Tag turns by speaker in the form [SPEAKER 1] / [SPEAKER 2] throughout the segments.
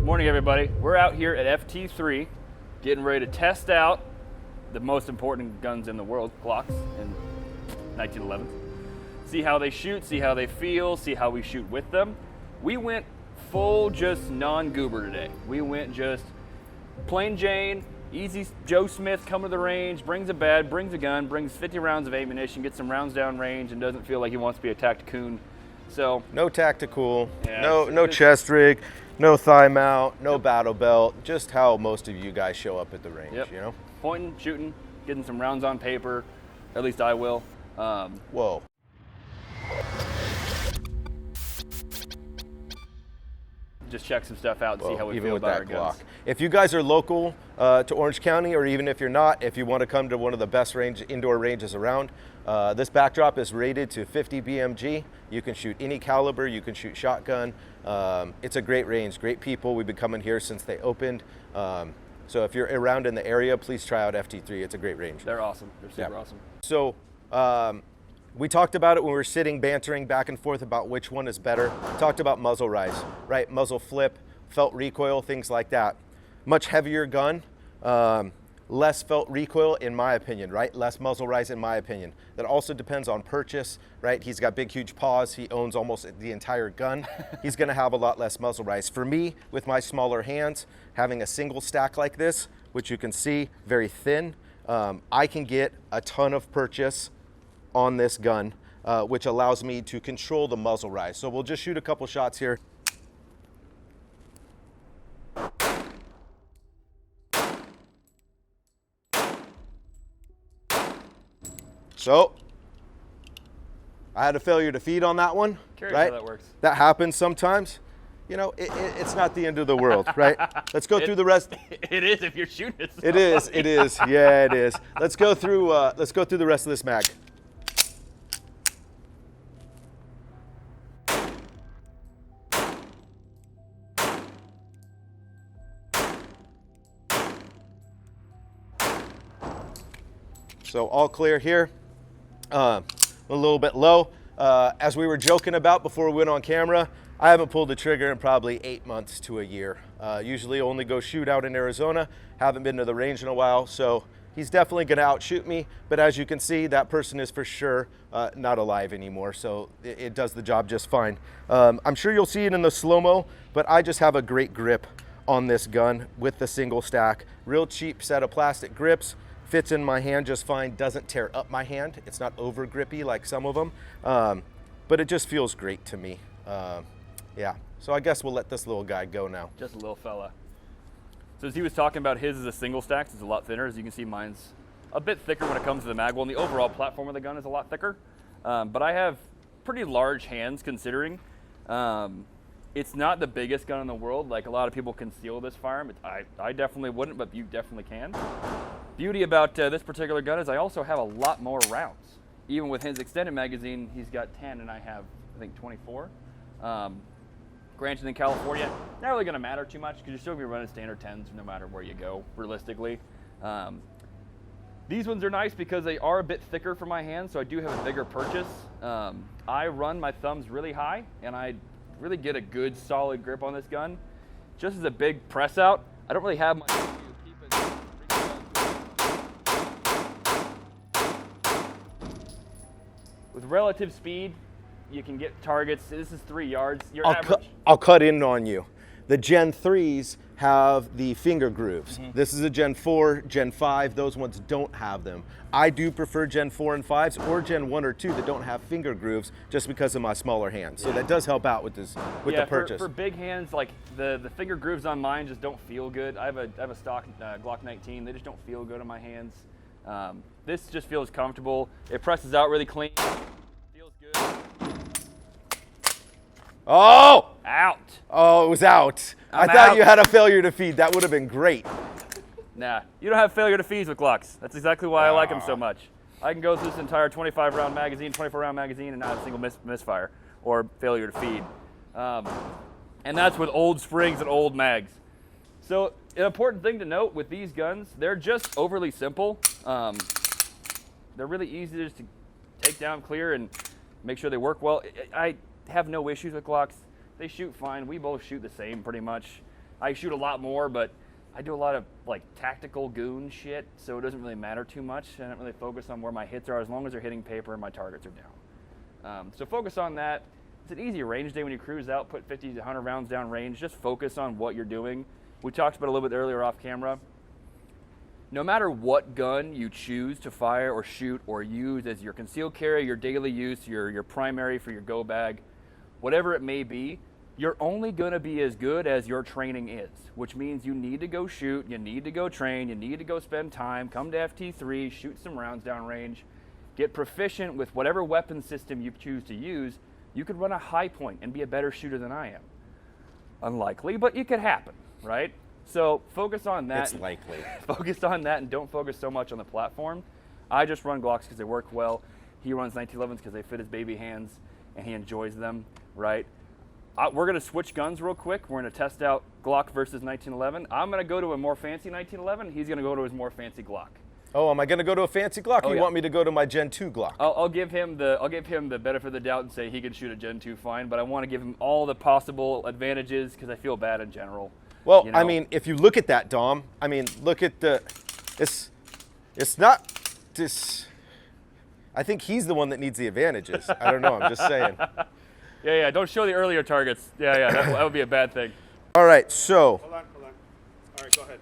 [SPEAKER 1] Morning, everybody. We're out here at FT3 getting ready to test out the most important guns in the world, Glocks in 1911. See how they shoot, see how they feel, see how we shoot with them. We went full just non-goober today. We went just plain Jane, easy Joe Smith coming to the range, brings a bed, brings a gun, brings 50 rounds of ammunition, gets some rounds down range, and doesn't feel like he wants to be a tacticoon. So
[SPEAKER 2] no tactical,
[SPEAKER 1] yeah,
[SPEAKER 2] no chest rig, no thigh mount, no battle belt, just how most of you guys show up at the range, you know?
[SPEAKER 1] Pointing, shooting, getting some rounds on paper, at least I will.
[SPEAKER 2] Whoa.
[SPEAKER 1] Just check some stuff out and see how we
[SPEAKER 2] even
[SPEAKER 1] feel
[SPEAKER 2] with
[SPEAKER 1] about
[SPEAKER 2] that
[SPEAKER 1] our guns.
[SPEAKER 2] Glock. If you guys are local to Orange County, or even if you're not, if you want to come to one of the best indoor ranges around, this backdrop is rated to 50 BMG. You can shoot any caliber, you can shoot shotgun. It's a great range, great people. We've been coming here since they opened. So if you're around in the area, please try out FT3. It's a great range.
[SPEAKER 1] They're awesome. They're super awesome.
[SPEAKER 2] So we talked about it when we were sitting, bantering back and forth about which one is better. Talked about muzzle rise, right? Muzzle flip, felt recoil, things like that. Much heavier gun, less felt recoil in my opinion, right? Less muzzle rise in my opinion. That also depends on purchase, right? He's got big, huge paws. He owns almost the entire gun. He's gonna have a lot less muzzle rise. For me, with my smaller hands, having a single stack like this, which you can see, very thin, I can get a ton of purchase on this gun, which allows me to control the muzzle rise. So we'll just shoot a couple shots here. So I had a failure to feed on that one.
[SPEAKER 1] Curious
[SPEAKER 2] right?
[SPEAKER 1] how that works.
[SPEAKER 2] That happens sometimes. You know, it's not the end of the world, right? Let's go through the rest.
[SPEAKER 1] It is if you're shooting it.
[SPEAKER 2] It is. Yeah, it is. Let's go through the rest of this mag. So all clear here. A little bit low. As we were joking about before we went on camera, I haven't pulled the trigger in probably 8 months to a year. Usually only go shoot out in Arizona. Haven't been to the range in a while, so he's definitely gonna outshoot me. But as you can see, that person is for sure not alive anymore, so it does the job just fine. I'm sure you'll see it in the slow-mo, but I just have a great grip on this gun with the single stack. Real cheap set of plastic grips. Fits in my hand just fine, doesn't tear up my hand. It's not over grippy like some of them, but it just feels great to me. Yeah, so I guess we'll let this little guy go now.
[SPEAKER 1] Just a little fella. So as he was talking about, his is a single stack, so it's a lot thinner. As you can see, mine's a bit thicker when it comes to the mag. Well, and the overall platform of the gun is a lot thicker, but I have pretty large hands considering. It's not the biggest gun in the world. Like a lot of people conceal this firearm. I definitely wouldn't, but you definitely can. Beauty about this particular gun is I also have a lot more rounds. Even with his extended magazine, he's got 10 and I have, I think, 24. Granted, in California, not really gonna matter too much because you're still gonna be running standard 10s no matter where you go, realistically. These ones are nice because they are a bit thicker for my hands, so I do have a bigger purchase. I run my thumbs really high and I really get a good solid grip on this gun. Just as a big press out, I don't really have much to keep it. With relative speed, you can get targets. This is 3 yards. Your average.
[SPEAKER 2] I'll cut in on you. The Gen 3s have the finger grooves. This is a Gen 4, Gen 5. Those ones don't have them. I do prefer Gen 4 and 5s or Gen 1 or 2 that don't have finger grooves just because of my smaller hands. So that does help out with this, with the purchase.
[SPEAKER 1] For big hands, like the finger grooves on mine just don't feel good. I have a stock Glock 19. They just don't feel good on my hands. This just feels comfortable. It presses out really clean. Feels good.
[SPEAKER 2] Oh!
[SPEAKER 1] Out.
[SPEAKER 2] Oh, it was out.
[SPEAKER 1] I'm
[SPEAKER 2] I thought
[SPEAKER 1] out.
[SPEAKER 2] you had a failure to feed. That would have been great.
[SPEAKER 1] Nah, you don't have failure to feeds with Glocks. That's exactly why I like them so much. I can go through this entire 25 round magazine, 24 round magazine, and not have a single misfire or failure to feed. And that's with old springs and old mags. So an important thing to note with these guns, they're just overly simple. They're really easy just to take down, clear, and make sure they work well. I have no issues with Glocks. They shoot fine. We both shoot the same pretty much. I shoot a lot more, but I do a lot of like tactical goon shit, so it doesn't really matter too much. I don't really focus on where my hits are as long as they're hitting paper and my targets are down. So focus on that. It's an easy range day when you cruise out, put 50 to 100 rounds down range. Just focus on what you're doing. We talked about it a little bit earlier off camera. No matter what gun you choose to fire or shoot or use as your concealed carry, your daily use, your primary for your go bag, whatever it may be, you're only going to be as good as your training is, which means you need to go shoot, you need to go train, you need to go spend time, come to FT3, shoot some rounds down range, get proficient with whatever weapon system you choose to use. You could run a high point and be a better shooter than I am. Unlikely, but it could happen, right? So focus on that.
[SPEAKER 2] It's likely.
[SPEAKER 1] Focus on that and don't focus so much on the platform. I just run Glocks because they work well. He runs 1911s because they fit his baby hands and he enjoys them, right? We're going to switch guns real quick. We're going to test out Glock versus 1911. I'm going to go to a more fancy 1911. He's going to go to his more fancy Glock.
[SPEAKER 2] Oh, am I going to go to a fancy Glock?
[SPEAKER 1] Oh,
[SPEAKER 2] You
[SPEAKER 1] yeah.
[SPEAKER 2] want me to go to my Gen 2 Glock?
[SPEAKER 1] I'll give him the benefit of the doubt and say he can shoot a Gen 2 fine, but I want to give him all the possible advantages because I feel bad in general.
[SPEAKER 2] Well,
[SPEAKER 1] You know?
[SPEAKER 2] I mean, if you look at that, Dom, I mean, look at the, it's not this, I think he's the one that needs the advantages. I don't know, I'm just saying.
[SPEAKER 1] Yeah, don't show the earlier targets. Yeah, that would be a bad thing.
[SPEAKER 2] All right, so.
[SPEAKER 3] Hold on. All right, go ahead.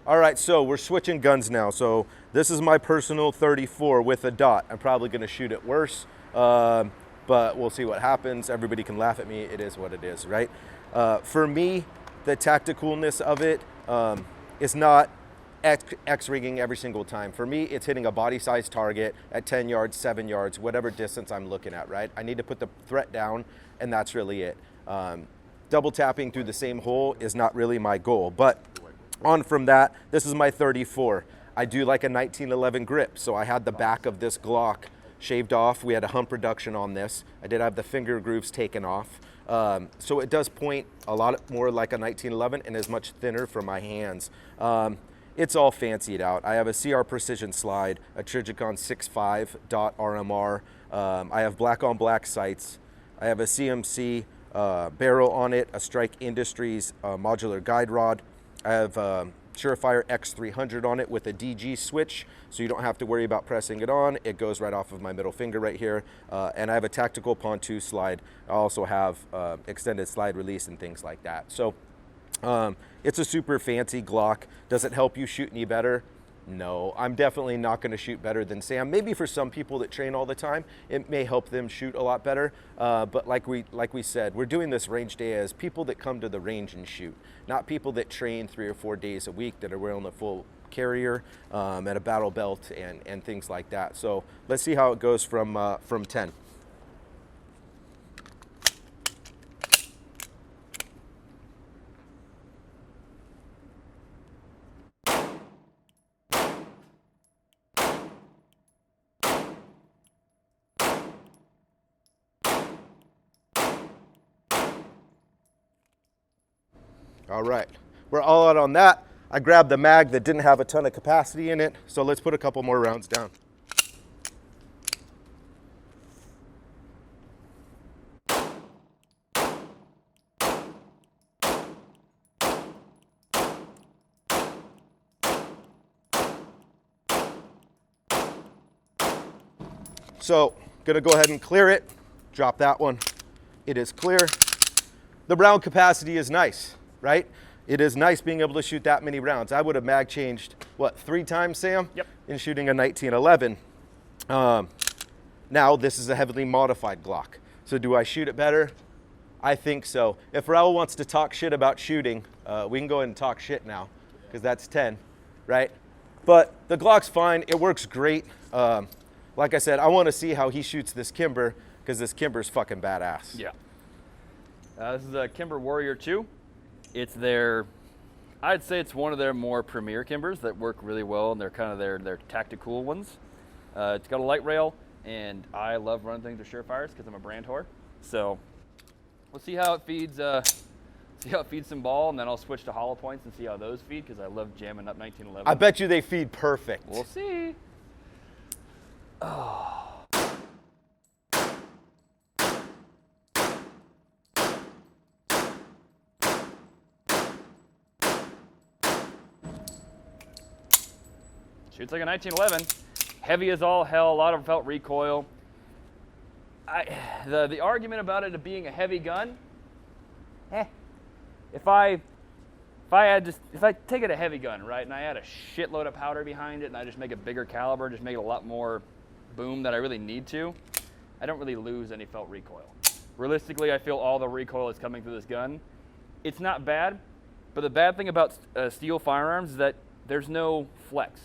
[SPEAKER 2] All right, so we're switching guns now. So this is my personal 34 with a dot. I'm probably gonna shoot it worse, but we'll see what happens. Everybody can laugh at me. It is what it is, right? For me, the tacticalness of it is not X-rigging every single time. For me, it's hitting a body-sized target at 10 yards, 7 yards, whatever distance I'm looking at, right? I need to put the threat down, and that's really it. Double tapping through the same hole is not really my goal, but on from that, this is my 34. I do like a 1911 grip, so I had the back of this Glock shaved off. We had a hump reduction on this. I did have the finger grooves taken off. So it does point a lot more like a 1911 and is much thinner for my hands. It's all fancied out. I have a CR precision slide, a Trigicon 6.5 dot RMR. I have black on black sights. I have a CMC barrel on it, a Strike Industries modular guide rod. I have Surefire X300 on it with a DG switch, so you don't have to worry about pressing it on. It goes right off of my middle finger right here. And I have a tactical pontoon slide. I also have extended slide release and things like that. So it's a super fancy Glock. Does it help you shoot any better? No, I'm definitely not going to shoot better than Sam. Maybe for some people that train all the time, it may help them shoot a lot better. But like we said, we're doing this range day as people that come to the range and shoot, not people that train 3 or 4 days a week that are wearing a full carrier and a battle belt and things like that. So let's see how it goes from 10. All right, we're all out on that. I grabbed the mag that didn't have a ton of capacity in it, so let's put a couple more rounds down. So, gonna go ahead and clear it, drop that one. It is clear. The round capacity is nice, right? It is nice being able to shoot that many rounds. I would have mag changed, what, 3 times, Sam?
[SPEAKER 1] Yep.
[SPEAKER 2] In shooting a 1911. Now, this is a heavily modified Glock. So do I shoot it better? I think so. If Raul wants to talk shit about shooting, we can go ahead and talk shit now, because that's 10, right? But the Glock's fine. It works great. Like I said, I want to see how he shoots this Kimber, because this Kimber's fucking badass.
[SPEAKER 1] Yeah. This is a Kimber Warrior 2. It's I'd say it's one of their more premier Kimbers that work really well, and they're kind of their tactical ones. It's got a light rail, and I love running things with Surefires because I'm a brand whore. So we'll see how it feeds. See how it feeds some ball, and then I'll switch to hollow points and see how those feed because I love jamming up 1911.
[SPEAKER 2] I bet you they feed perfect.
[SPEAKER 1] We'll see. Oh. Shoots like a 1911. Heavy as all hell, a lot of felt recoil. The argument about it being a heavy gun, if I take it a heavy gun, right, and I add a shitload of powder behind it and I just make a bigger caliber, just make it a lot more boom that I really need to, I don't really lose any felt recoil. Realistically, I feel all the recoil is coming through this gun. It's not bad, but the bad thing about steel firearms is that there's no flex.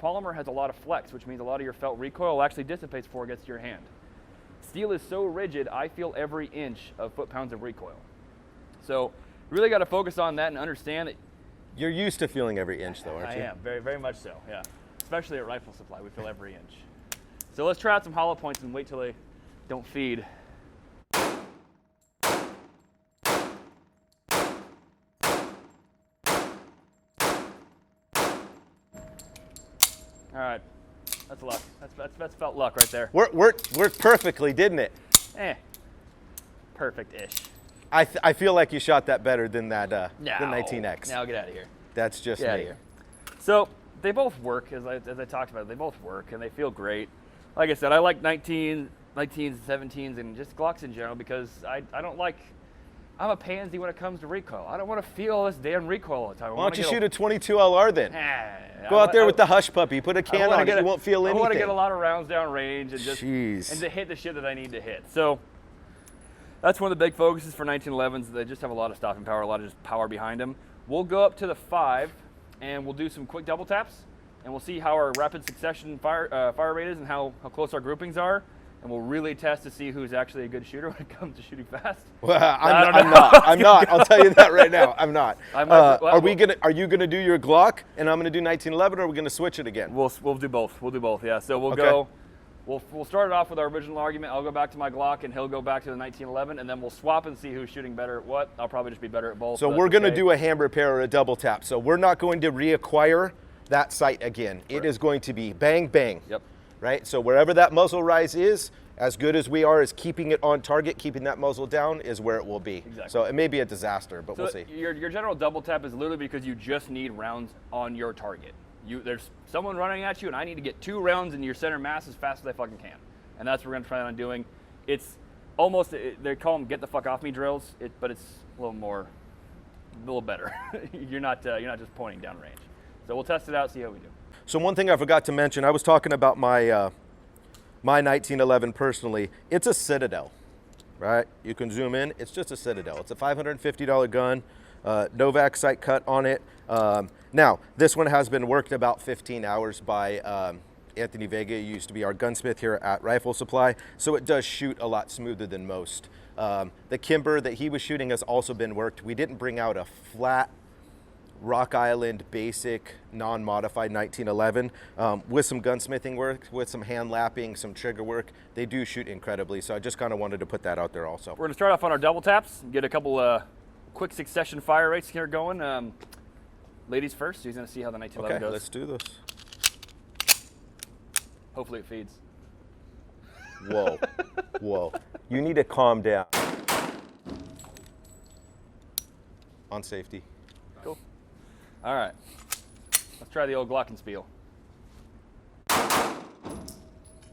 [SPEAKER 1] Polymer has a lot of flex, which means a lot of your felt recoil actually dissipates before it gets to your hand. Steel is so rigid, I feel every inch of foot-pounds of recoil. So really got to focus on that and understand that.
[SPEAKER 2] You're used to feeling every inch, though, aren't you?
[SPEAKER 1] I am, very, very much so, yeah. Especially at Rifle Supply, we feel every inch. So let's try out some hollow points and wait till they don't feed. All right, that's luck. That's felt luck right there.
[SPEAKER 2] Worked perfectly, didn't it?
[SPEAKER 1] Perfect-ish.
[SPEAKER 2] I feel like you shot that better than that the
[SPEAKER 1] No.
[SPEAKER 2] 19X.
[SPEAKER 1] Now get out of here.
[SPEAKER 2] That's just
[SPEAKER 1] Get out
[SPEAKER 2] me.
[SPEAKER 1] of here. So they both work, as I talked about. They both work, and they feel great. Like I said, I like 19s, 17s, and just Glocks in general because I don't like. I'm a pansy when it comes to recoil. I don't want to feel this damn recoil all the time.
[SPEAKER 2] Why don't you shoot a 22 LR then? Go out there with the hush puppy, put a can on it, you won't feel anything.
[SPEAKER 1] I want to get a lot of rounds down range and just
[SPEAKER 2] Jeez.
[SPEAKER 1] and to hit the shit that I need to hit. So that's one of the big focuses for 1911s. They just have a lot of stopping power, a lot of just power behind them. We'll go up to the 5 and we'll do some quick double taps and we'll see how our rapid succession fire rate is and how close our groupings are. And we'll really test to see who's actually a good shooter when it comes to shooting fast.
[SPEAKER 2] Well, I'm not. I'll tell you that right now. I'm not. Are you gonna do your Glock and I'm gonna do 1911, or are we gonna switch it again?
[SPEAKER 1] We'll do both. We'll do both. Yeah. So we'll go. We'll start it off with our original argument. I'll go back to my Glock and he'll go back to the 1911, and then we'll swap and see who's shooting better at what. I'll probably just be better at both.
[SPEAKER 2] So we're gonna do a hand repair or a double tap. So we're not going to reacquire that sight again. It is going to be bang bang.
[SPEAKER 1] Yep.
[SPEAKER 2] Right? So wherever that muzzle rise is, as good as we are as keeping it on target, keeping that muzzle down is where it will be.
[SPEAKER 1] Exactly.
[SPEAKER 2] So it may be a disaster, but we'll see.
[SPEAKER 1] Your general double tap is literally because you just need rounds on your target. There's someone running at you, and I need to get 2 rounds in your center mass as fast as I fucking can. And that's what we're going to try on doing. It's almost, they call them get the fuck off me drills, but it's a little better. You're not just pointing down range. So we'll test it out, see how we do.
[SPEAKER 2] So one thing I forgot to mention, I was talking about my 1911 personally. It's a Citadel, right? You can zoom in. It's just a Citadel. It's a $550 gun, Novak sight cut on it. Now, this one has been worked about 15 hours by Anthony Vega. He used to be our gunsmith here at Rifle Supply, so it does shoot a lot smoother than most. The Kimber that he was shooting has also been worked. We didn't bring out a flat Rock Island basic non-modified 1911 with some gunsmithing work, with some hand lapping, some trigger work. They do shoot incredibly, so I just kind of wanted to put that out there also.
[SPEAKER 1] We're going to start off on our double taps and get a couple quick succession fire rates here going. Ladies first, so he's going to see how the 1911 goes.
[SPEAKER 2] Let's do this.
[SPEAKER 1] Hopefully it feeds.
[SPEAKER 2] Whoa, whoa. You need to calm down. On safety.
[SPEAKER 1] Cool. All right, let's try the old Glockenspiel.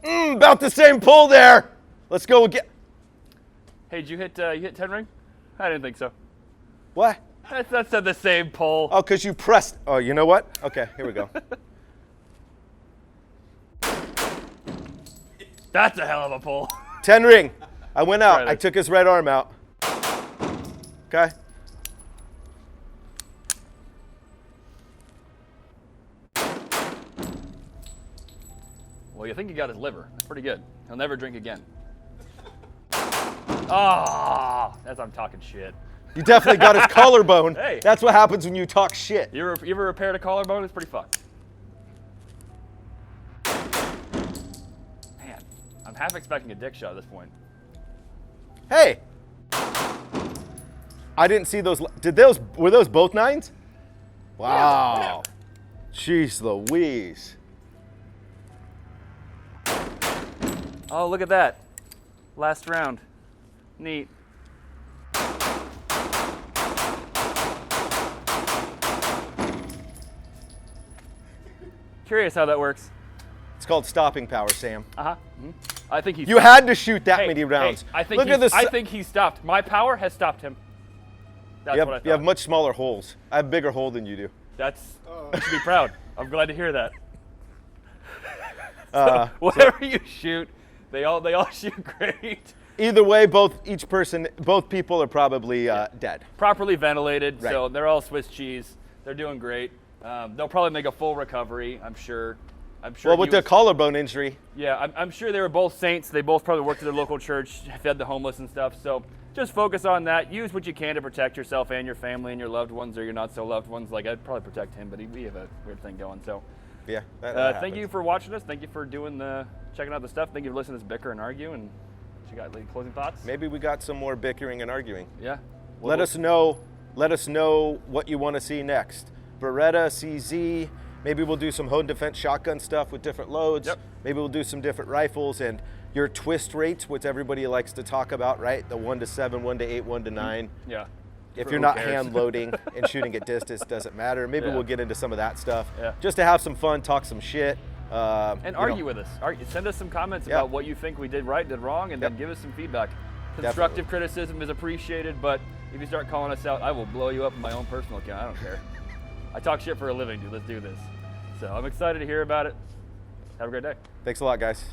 [SPEAKER 2] About the same pull there. Let's go again.
[SPEAKER 1] Hey, did you hit 10 ring? I didn't think so.
[SPEAKER 2] What?
[SPEAKER 1] That's the same pull.
[SPEAKER 2] Oh, because you pressed. Oh, you know what? Okay, here we go.
[SPEAKER 1] That's a hell of a pull.
[SPEAKER 2] 10 ring. I went out.
[SPEAKER 1] Right,
[SPEAKER 2] I took his right arm out. Okay.
[SPEAKER 1] Well, you think you got his liver. That's pretty good. He'll never drink again. Ah, that's I'm talking shit.
[SPEAKER 2] You definitely got his collarbone.
[SPEAKER 1] Hey.
[SPEAKER 2] That's what happens when you talk shit.
[SPEAKER 1] You ever repaired a collarbone? It's pretty fucked. Man, I'm half expecting a dick shot at this point.
[SPEAKER 2] Hey. I didn't see those. Were those both 9s? Wow. Jeez Louise.
[SPEAKER 1] Oh, look at that. Last round. Neat. Curious how that works.
[SPEAKER 2] It's called stopping power, Sam.
[SPEAKER 1] I think he's.
[SPEAKER 2] You had to shoot that many rounds.
[SPEAKER 1] Hey, I think
[SPEAKER 2] Look at this.
[SPEAKER 1] I think he stopped. My power has stopped him. That's what I thought.
[SPEAKER 2] You have much smaller holes. I have a bigger hole than you do.
[SPEAKER 1] You should be proud. I'm glad to hear that. Whatever you shoot, they all shoot great.
[SPEAKER 2] Either way, both people are probably dead.
[SPEAKER 1] Properly ventilated,
[SPEAKER 2] Right.
[SPEAKER 1] so they're all Swiss cheese. They're doing great. They'll probably make a full recovery, I'm sure.
[SPEAKER 2] Well, with the collarbone injury.
[SPEAKER 1] Yeah, I'm sure they were both saints. They both probably worked at their local church, fed the homeless and stuff. So just focus on that. Use what you can to protect yourself and your family and your loved ones or your not so loved ones. Like, I'd probably protect him, but we have a weird thing going. So
[SPEAKER 2] Yeah.
[SPEAKER 1] thank you for watching us. Thank you for checking out the stuff. Thank you for listening to us bicker and argue. And you got any closing thoughts?
[SPEAKER 2] Maybe we got some more bickering and arguing.
[SPEAKER 1] Yeah.
[SPEAKER 2] Let us know what you want to see next. Beretta, CZ. Maybe we'll do some home defense shotgun stuff with different loads.
[SPEAKER 1] Yep.
[SPEAKER 2] Maybe we'll do some different rifles and your twist rates, which everybody likes to talk about, right? The 1 to 7, 1 to 8, 1 to 9.
[SPEAKER 1] Yeah.
[SPEAKER 2] If
[SPEAKER 1] Who
[SPEAKER 2] you're not
[SPEAKER 1] cares?
[SPEAKER 2] hand loading and shooting at distance, doesn't matter. Maybe
[SPEAKER 1] Yeah.
[SPEAKER 2] we'll get into some of that stuff.
[SPEAKER 1] Yeah.
[SPEAKER 2] Just to have some fun, talk some shit.
[SPEAKER 1] And argue with us. Send us some comments
[SPEAKER 2] Yeah.
[SPEAKER 1] about what you think we did right, did wrong, and then
[SPEAKER 2] Yep.
[SPEAKER 1] give us some feedback. Constructive criticism is appreciated, but if you start calling us out, I will blow you up in my own personal account. I don't care. I talk shit for a living, dude. Let's do this. So I'm excited to hear about it. Have a great day.
[SPEAKER 2] Thanks a lot, guys.